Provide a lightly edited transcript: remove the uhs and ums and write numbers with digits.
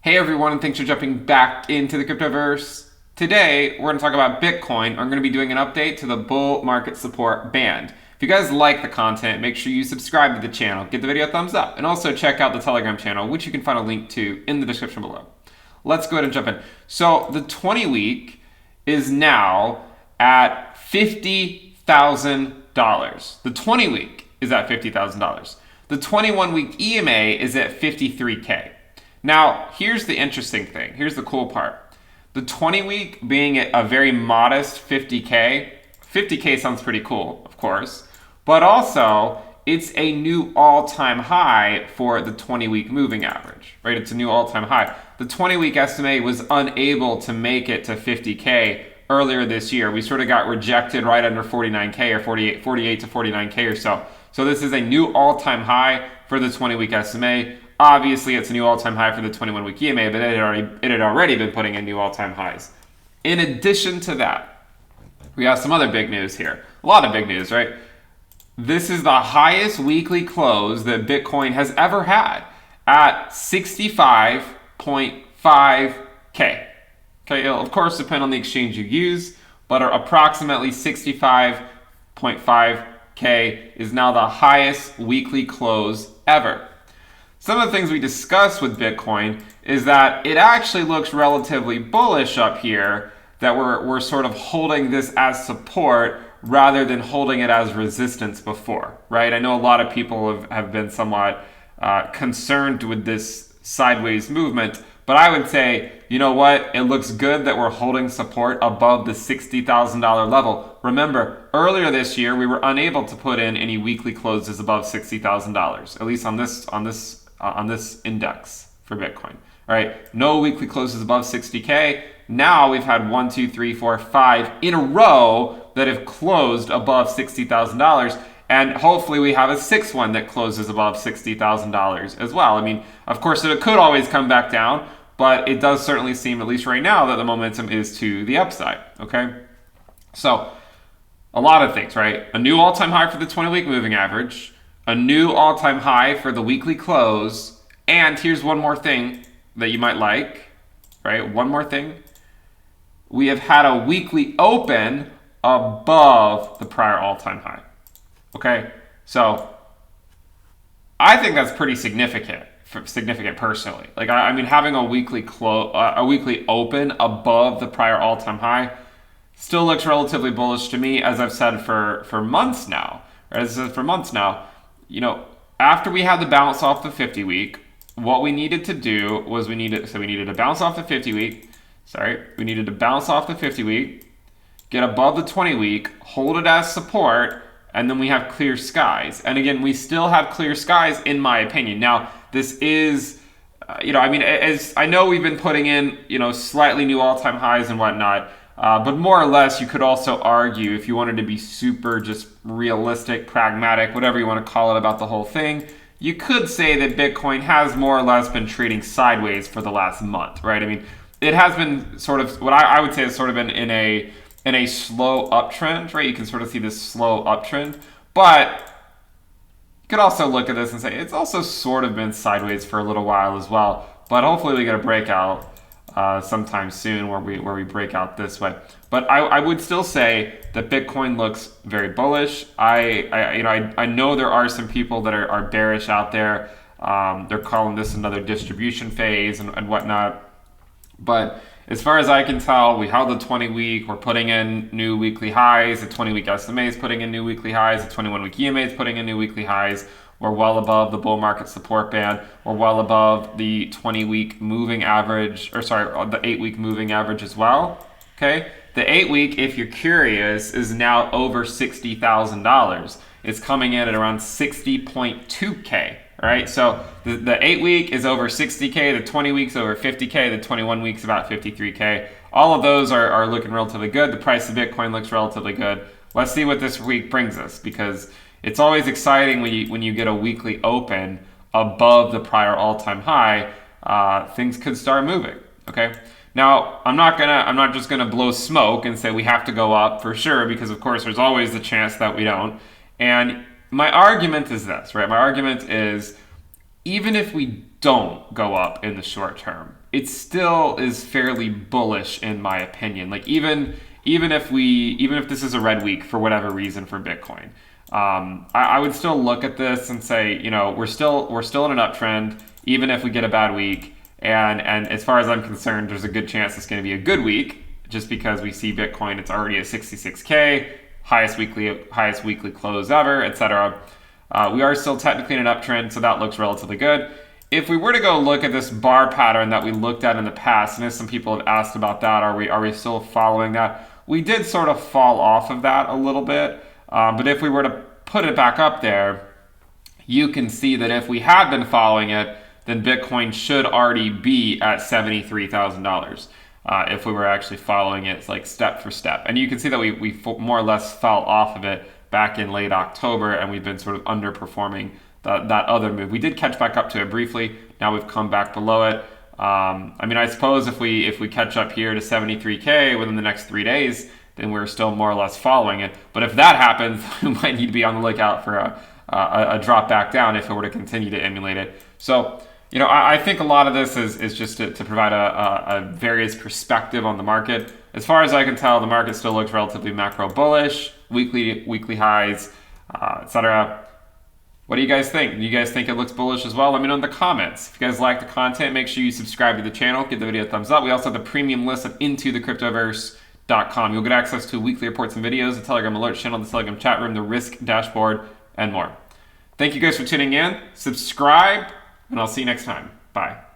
Hey everyone, and thanks for jumping back into the cryptoverse. Today, we're going to talk about Bitcoin. I'm going to be doing an update to the bull market support band. If you guys like the content, make sure you subscribe to the channel, give the video a thumbs up, and also check out the Telegram channel, which you can find a link to in the description below. Let's go ahead and jump in. So the 20-week is now at $50,000. The 20-week is at $50,000. The 21-week EMA is at 53K. Now, here's the interesting thing. Here's the cool part. The 20-week being at a very modest 50K. 50K sounds pretty cool, of course. But also, it's a new all-time high for the 20-week moving average, right? It's a new all-time high. The 20-week SMA was unable to make it to 50K earlier this year. We sort of got rejected right under 49K or 48 to 49K or so. So this is a new all-time high for the 20-week SMA. Obviously, it's a new all-time high for the 21-week EMA, but it had already been putting in new all-time highs. In addition to that, we have some other big news here. A lot of big news, right? This is the highest weekly close that Bitcoin has ever had at 65.5K. Okay, it'll of course depend on the exchange you use, but approximately 65.5K is now the highest weekly close ever. Some of the things we discussed with Bitcoin is that it actually looks relatively bullish up here, that we're sort of holding this as support rather than holding it as resistance before, right? I know a lot of people have been somewhat concerned with this sideways movement, but I would say, you know what? It looks good that we're holding support above the $60,000 level. Remember, earlier this year, we were unable to put in any weekly closes above $60,000, at least on this index for Bitcoin, right? No weekly closes above 60K. Now we've had 1, 2, 3, 4, 5 in a row that have closed above $60,000. And hopefully we have a sixth one that closes above $60,000 as well. I mean, of course, it could always come back down, but it does certainly seem, at least right now, that the momentum is to the upside, okay? So a lot of things, right? A new all-time high for the 20-week moving average, a new all-time high for the weekly close, and here's one more thing that you might like, right? One more thing. We have had a weekly open above the prior all-time high. Okay, so I think that's pretty significant personally. Like, I mean, having a weekly open above the prior all-time high still looks relatively bullish to me, as I've said for months now. Right? As I said for months now, you know, after we had the bounce off the 50-week, what we needed to do was we needed to bounce off the 50-week. We needed to bounce off the 50-week, get above the 20-week, hold it as support, and then we have clear skies. And again, we still have clear skies, in my opinion. Now, this is, I mean, as I know we've been putting in, slightly new all-time highs and whatnot, but more or less, you could also argue, if you wanted to be super just realistic, pragmatic, whatever you want to call it about the whole thing, you could say that Bitcoin has more or less been trading sideways for the last month, right? I mean, it has been sort of, what I would say has sort of been in a slow uptrend, right? You can sort of see this slow uptrend, but you could also look at this and say it's also sort of been sideways for a little while as well. But hopefully we get a breakout sometime soon where we break out this way. But I would still say that Bitcoin looks very bullish. I know there are some people that are bearish out there. They're calling this another distribution phase and whatnot. But as far as I can tell, we held the 20-week. We're putting in new weekly highs. The 20-week SMA is putting in new weekly highs. The 21-week EMA is putting in new weekly highs. We're well above the bull market support band. We're well above the 20-week moving average, the 8-week moving average as well. Okay, the 8-week, if you're curious, is now over $60,000. It's coming in at around 60.2K. Right, so the 8-week is over 60K, the 20 weeks over 50K, the 21 weeks about 53K. All of those are looking relatively good. The price of Bitcoin looks relatively good. Let's see what this week brings us, because it's always exciting when you get a weekly open above the prior all-time high. Things could start moving. Okay. Now, I'm not just gonna blow smoke and say we have to go up for sure, because of course there's always the chance that we don't. And my argument is this, right? My argument is, even if we don't go up in the short term. It still is fairly bullish in my opinion. Like even if this is a red week for whatever reason for Bitcoin, I would still look at this and say, we're still in an uptrend, even if we get a bad week. And as far as I'm concerned, there's a good chance it's going to be a good week, just because we see Bitcoin, it's already at 66K, highest weekly close ever, etc. We are still technically in an uptrend, so that looks relatively good. If we were to go look at this bar pattern that we looked at in the past, and as some people have asked about that, are we still following that? We did sort of fall off of that a little bit, but if we were to put it back up there, you can see that if we had been following it, then Bitcoin should already be at $73,000 if we were actually following it like step for step. And you can see that we more or less fell off of it back in late October, and we've been sort of underperforming that other move. We did catch back up to it briefly. Now we've come back below it. I suppose if we catch up here to 73K within the next 3 days, then we're still more or less following it. But if that happens, we might need to be on the lookout for a drop back down if it were to continue to emulate it. So, I think a lot of this is just to provide a various perspective on the market. As far as I can tell, the market still looks relatively macro bullish, weekly highs, etc. What do you guys think? Do you guys think it looks bullish as well? Let me know in the comments. If you guys like the content, make sure you subscribe to the channel, give the video a thumbs up. We also have the premium list of IntoTheCryptoverse.com. You'll get access to weekly reports and videos, the Telegram alert channel, the Telegram chat room, the risk dashboard, and more. Thank you guys for tuning in. Subscribe, and I'll see you next time. Bye.